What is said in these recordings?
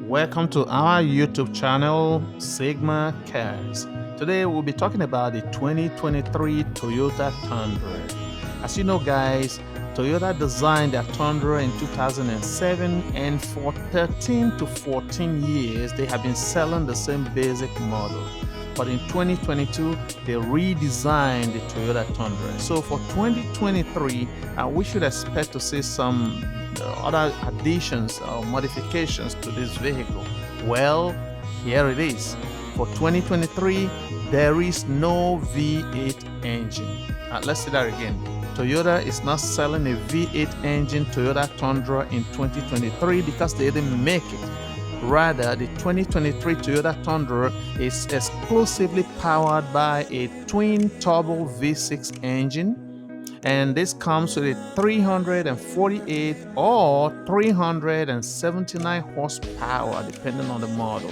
Welcome to our YouTube channel, Sigma Cars. Today we'll be talking about the 2023 Toyota Tundra. As you know, guys, Toyota designed their Tundra in 2007, and for 13 to 14 years they have been selling the same basic model. But in 2022, they redesigned the Toyota Tundra. So for 2023, we should expect to see some other additions or modifications to this vehicle. Well, here it is. For 2023, there is no V8 engine. Let's say that again. Toyota is not selling a V8 engine Toyota Tundra in 2023 because they didn't make it. Rather, the 2023 Toyota Tundra is exclusively powered by a twin-turbo V6 engine, and this comes with a 348 or 379 horsepower depending on the model.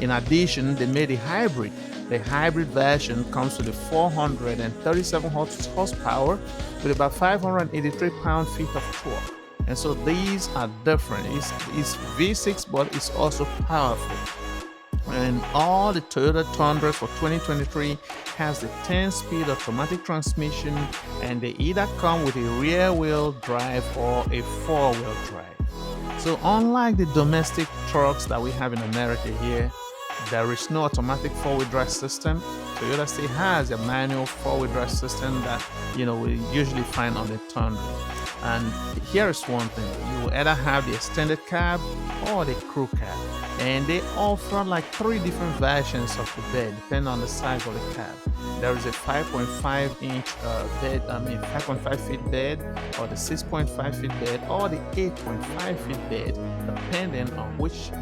In addition, they made a hybrid. The hybrid version comes with a 437 horsepower with about 583 pound-feet of torque. And so these are different. It's V6, but it's also powerful. And all the Toyota Tundras for 2023 has the 10-speed automatic transmission, and they either come with a rear-wheel drive or a four-wheel drive. So unlike the domestic trucks that we have in America here, there is no automatic four-wheel drive system. Toyota still has a manual four-wheel drive system that we usually find on the Tundra. And here's one thing: you will either have the extended cab or the crew cab, and they offer like 3 different versions of the bed depending on the size of the cab. There is a 5.5-inch bed, 5.5 feet bed, or the 6.5 feet bed, or the 8.5 feet bed, depending on which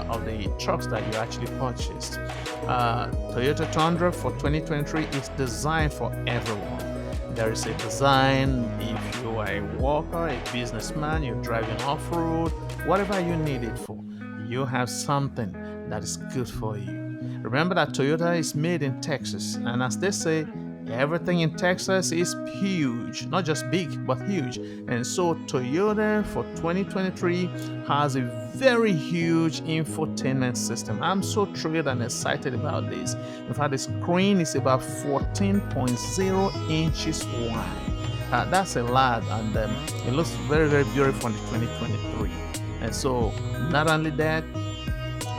of the trucks that you actually purchased. Toyota Tundra for 2023 is designed for everyone. There is a design if you are a worker, a businessman, you're driving off-road, whatever you need it for, you have something that is good for you. Remember that Toyota is made in Texas, and as they say, everything in Texas is huge, not just big, but huge. And so Toyota for 2023 has a very huge infotainment system. I'm so thrilled and excited about this. In fact, the screen is about 14.0 inches wide. That's a lot, and it looks very, very beautiful in 2023. And so not only that,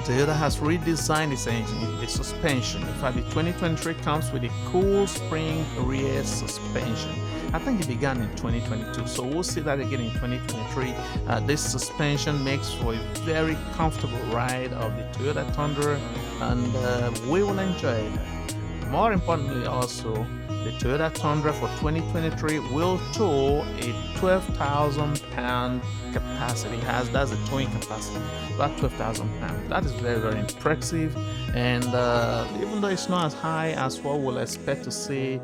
Toyota has redesigned its engine, the suspension. In fact, the 2023 comes with a cool spring rear suspension. I think it began in 2022, so we'll see that again in 2023. This suspension makes for a very comfortable ride of the Toyota Tundra, and we will enjoy it. More importantly also, the Toyota Tundra for 2023 will tow a 12,000 pound capacity. That's the towing capacity, about 12,000 pounds. That is very, very impressive, and even though it's not as high as what we'll expect to see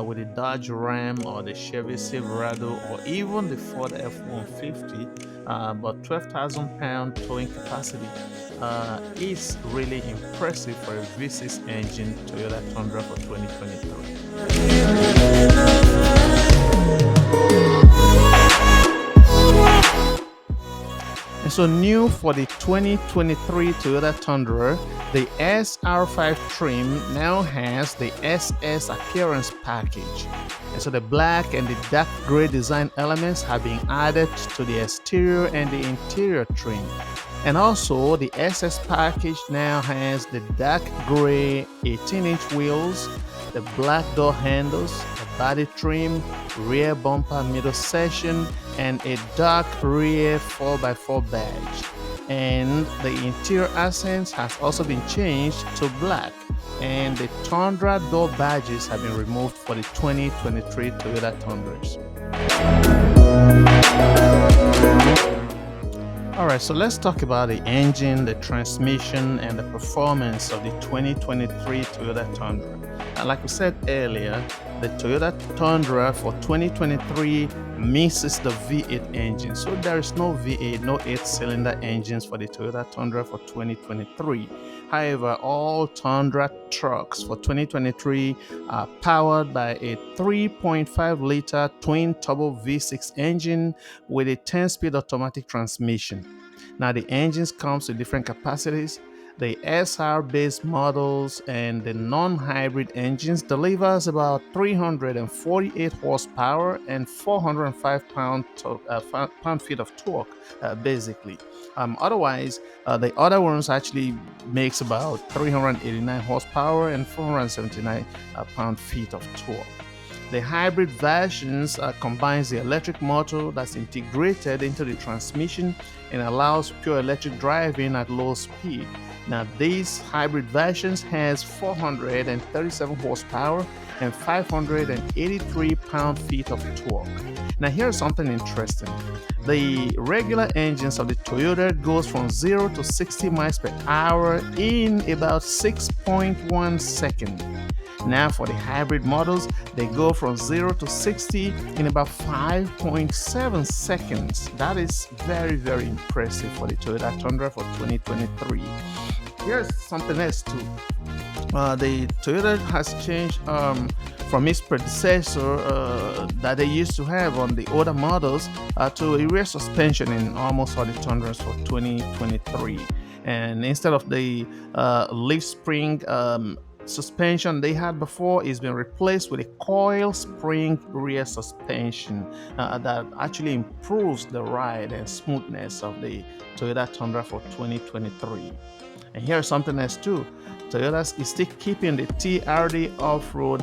with the Dodge Ram or the Chevy Silverado or even the Ford F-150, but 12,000 pound towing capacity is really impressive for a V6 engine Toyota Tundra for 2023. And so new for the 2023 Toyota Tundra, the SR5 trim now has the SS appearance package. And so the black and the dark gray design elements have been added to the exterior and the interior trim. And also the SS package now has the dark gray 18-inch wheels, the black door handles, the body trim, rear bumper middle section, and a dark rear 4x4 badge. And the interior accents has also been changed to black, and the Tundra door badges have been removed for the 2023 Toyota Tundras. Alright, so let's talk about the engine, the transmission, and the performance of the 2023 Toyota Tundra. Like we said earlier, the Toyota Tundra for 2023 misses the V8 engine. So there is no V8, no 8-cylinder engines for the Toyota Tundra for 2023. However, all Tundra trucks for 2023 are powered by a 3.5-liter twin-turbo V6 engine with a 10-speed automatic transmission. Now the engines comes with different capacities. The SR-based models and the non-hybrid engines delivers about 348 horsepower and 405 pound-feet of torque, basically. Otherwise, the other ones actually makes about 389 horsepower and 479 pound-feet of torque. The hybrid versions combines the electric motor that's integrated into the transmission and allows pure electric driving at low speed. Now, these hybrid versions has 437 horsepower and 583 pound-feet of torque. Now, here's something interesting. The regular engines of the Toyota goes from 0 to 60 miles per hour in about 6.1 seconds. Now for the hybrid models, they go from 0 to 60 in about 5.7 seconds. That is very, very impressive for the Toyota Tundra for 2023. Here's something else too. The Toyota has changed from its predecessor that they used to have on the older models to a rear suspension in almost all the Tundras for 2023. And instead of the leaf spring suspension they had before, is been replaced with a coil spring rear suspension that actually improves the ride and smoothness of the Toyota Tundra for 2023. And here's something else too. Toyota is still keeping the TRD off-road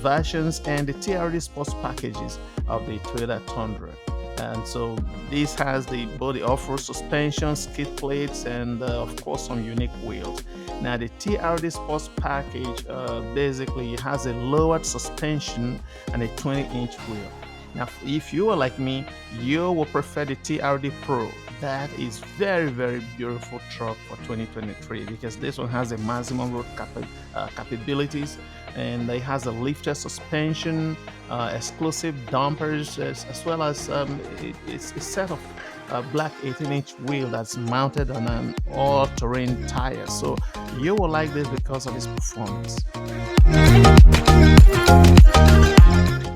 versions and the TRD sports packages of the Toyota Tundra. And so this has both the off-road suspension, skid plates, and of course some unique wheels. Now the TRD Sports package basically has a lowered suspension and a 20-inch wheel. Now if you are like me, you will prefer the TRD Pro. That is very, very beautiful truck for 2023 because this one has a maximum road capabilities, and it has a lifted suspension, exclusive dampers, as well as it's a set of black 18-inch wheel that's mounted on an all-terrain tire. So you will like this because of its performance.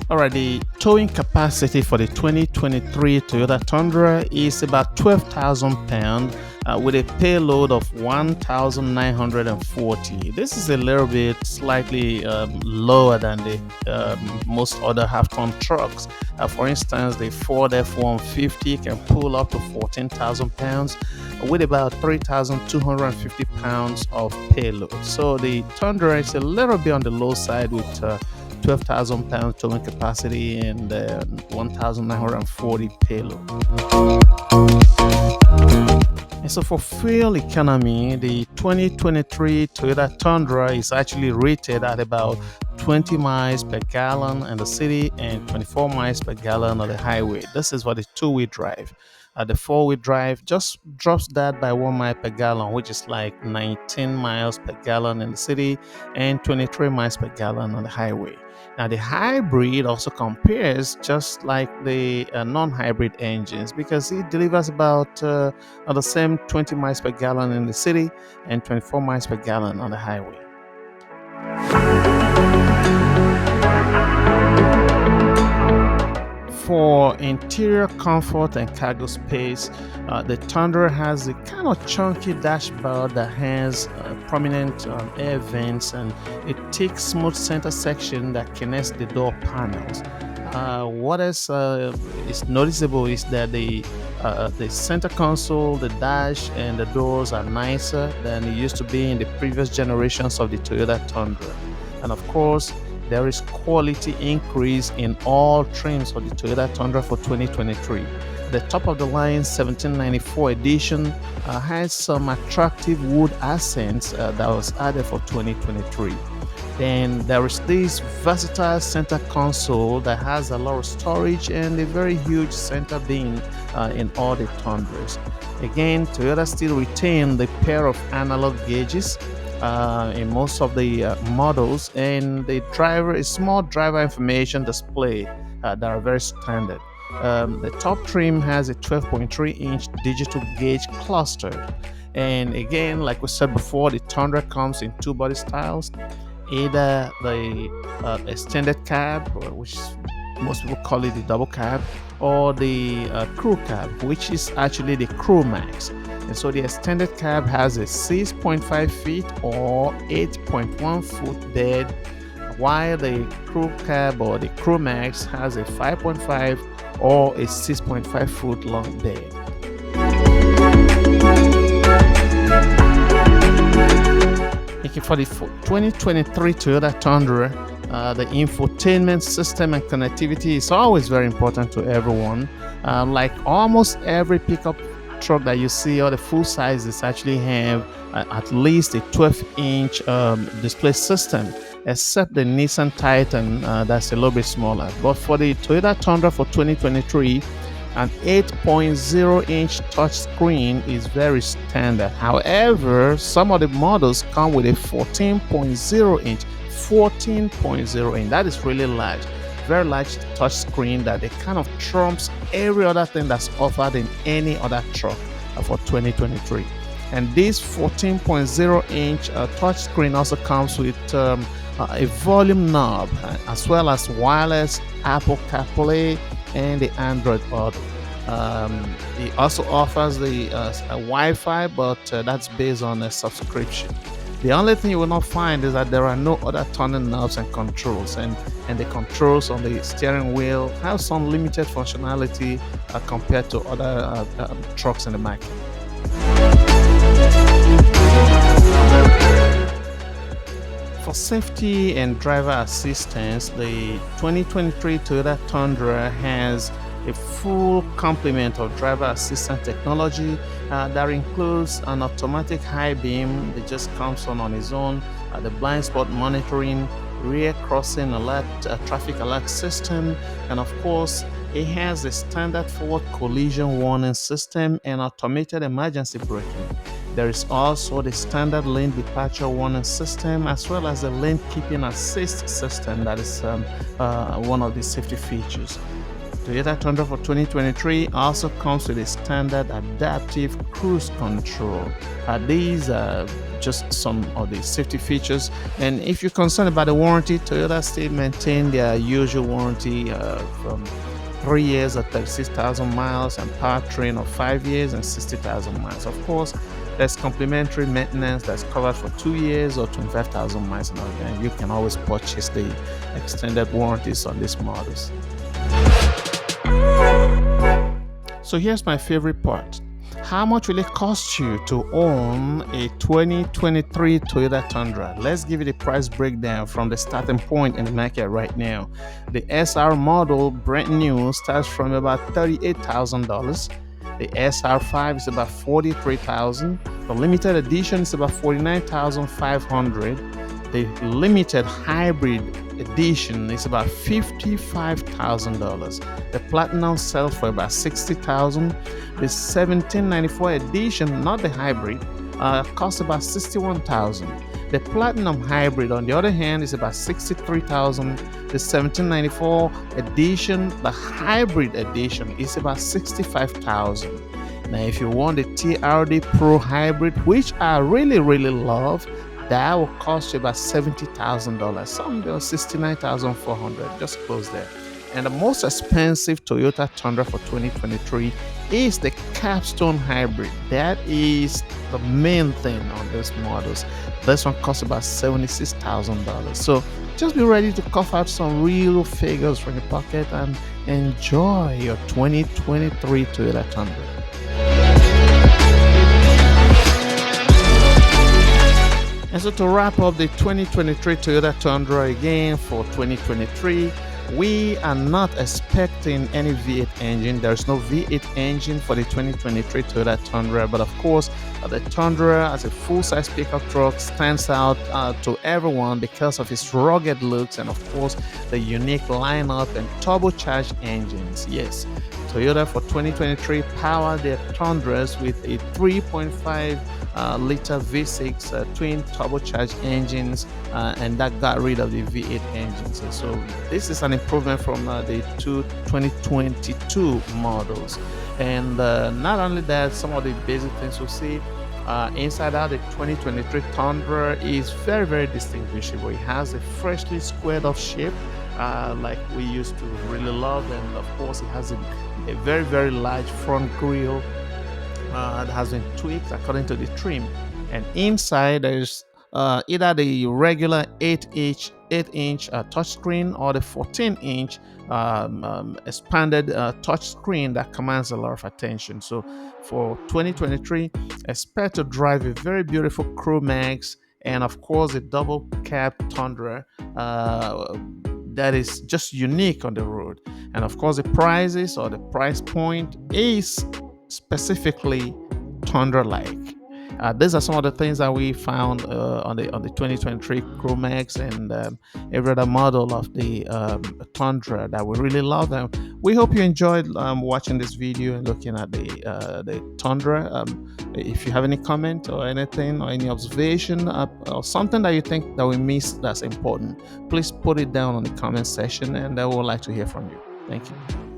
Alright, the towing capacity for the 2023 Toyota Tundra is about 12,000 pounds with a payload of 1,940. This is a little bit slightly lower than the most other half-ton trucks. For instance, the Ford F-150 can pull up to 14,000 pounds with about 3,250 pounds of payload. So the Tundra is a little bit on the low side with 12,000 pounds towing capacity and 1,940 payload. And so for fuel economy, the 2023 Toyota Tundra is actually rated at about 20 miles per gallon in the city and 24 miles per gallon on the highway. This is for the two-wheel drive. The four-wheel drive just drops that by 1 mile per gallon, which is like 19 miles per gallon in the city and 23 miles per gallon on the highway. Now the hybrid also compares just like the non-hybrid engines because it delivers about the same 20 miles per gallon in the city and 24 miles per gallon on the highway. For interior comfort and cargo space, the Tundra has a kind of chunky dashboard that has prominent air vents and a thick, smooth center section that connects the door panels. What else is noticeable is that the center console, the dash, and the doors are nicer than it used to be in the previous generations of the Toyota Tundra. And of course, there is quality increase in all trims for the Toyota Tundra for 2023. The top of the line 1794 edition has some attractive wood accents that was added for 2023. Then there is this versatile center console that has a lot of storage and a very huge center bin in all the Tundras. Again, Toyota still retain the pair of analog gauges in most of the models, and the small driver information display that are very standard. The top trim has a 12.3-inch digital gauge cluster, and again, like we said before, the Tundra comes in two body styles, either the extended cab, which most people call it the double cab, or the crew cab, which is actually the Crew Max. And so the extended cab has a 6.5 feet or 8.1 foot bed, while the crew cab or the crew max has a 5.5 or a 6.5 foot long bed. Okay, for the 2023 Toyota Tundra, the infotainment system and connectivity is always very important to everyone. Like almost every pickup truck that you see, or the full sizes actually have at least a 12-inch display system, except the Nissan Titan that's a little bit smaller. But for the Toyota Tundra for 2023, an 8.0-inch touchscreen is very standard. However, some of the models come with a 14.0-inch. 14.0-inch. That is really large. Very large touchscreen that it kind of trumps every other thing that's offered in any other truck for 2023. And this 14.0-inch touchscreen also comes with a volume knob, as well as wireless Apple CarPlay and the Android Auto. It also offers the Wi-Fi, but that's based on a subscription. The only thing you will not find is that there are no other turning knobs and controls, and the controls on the steering wheel have some limited functionality compared to other trucks in the market. For safety and driver assistance, the 2023 Toyota Tundra has a full complement of driver assistance technology that includes an automatic high beam that just comes on its own, the blind spot monitoring, rear crossing alert, traffic alert system, and of course it has a standard forward collision warning system and automated emergency braking. There is also the standard lane departure warning system, as well as the lane keeping assist system that is one of the safety features. Toyota Tundra for 2023 also comes with a standard adaptive cruise control. These are just some of the safety features, and if you're concerned about the warranty, Toyota still maintain their usual warranty from 3 years at 36,000 miles and powertrain of 5 years and 60,000 miles. Of course, there's complimentary maintenance that's covered for 2 years or 25,000 miles, and you can always purchase the extended warranties on these models. So here's my favorite part. How much will it cost you to own a 2023 Toyota Tundra? Let's give you the price breakdown from the starting point in the market right now. The SR model, brand new, starts from about $38,000. The SR5 is about $43,000. The limited edition is about $49,500. The limited hybrid edition is about $55,000. The platinum sells for about $60,000. The 1794 edition, not the hybrid, costs about $61,000. The platinum hybrid, on the other hand, is about $63,000. The 1794 edition, the hybrid edition, is about $65,000. Now, if you want the TRD Pro hybrid, which I really love, that will cost you about $70,000. Some go $69,400, just close there. And the most expensive Toyota Tundra for 2023 is the Capstone Hybrid. That is the main thing on these models. This one costs about $76,000. So just be ready to cough out some real figures from your pocket and enjoy your 2023 Toyota Tundra. And so to wrap up the 2023 Toyota Tundra again for 2023, we are not expecting any V8 engine. There's no V8 engine for the 2023 Toyota Tundra, but of course, the Tundra as a full-size pickup truck stands out to everyone because of its rugged looks and of course the unique lineup and turbocharged engines. Yes, Toyota for 2023 powered their Tundras with a 3.5 liter V6 twin turbocharged engines, and that got rid of the V8 engines. And so this is an improvement from the two 2022 models. And not only that, some of the basic things we see inside out, the 2023 Tundra is very distinguishable. It has a freshly squared off shape like we used to really love, and of course it has a very large front grille that has been tweaked according to the trim. And inside there's either the regular 8-inch touchscreen or the 14-inch expanded touchscreen that commands a lot of attention. So for 2023, expect to drive a very beautiful Crew Max and of course a double cab Tundra that is just unique on the road. And of course, the prices or the price point is specifically Tundra-like. These are some of the things that we found on the 2023 Crew Max and every other model of the Tundra that we really love. And we hope you enjoyed watching this video and looking at the Tundra. If you have any comment or anything or any observation or something that you think that we missed that's important, please put it down on the comment section, and I would like to hear from you. Thank you.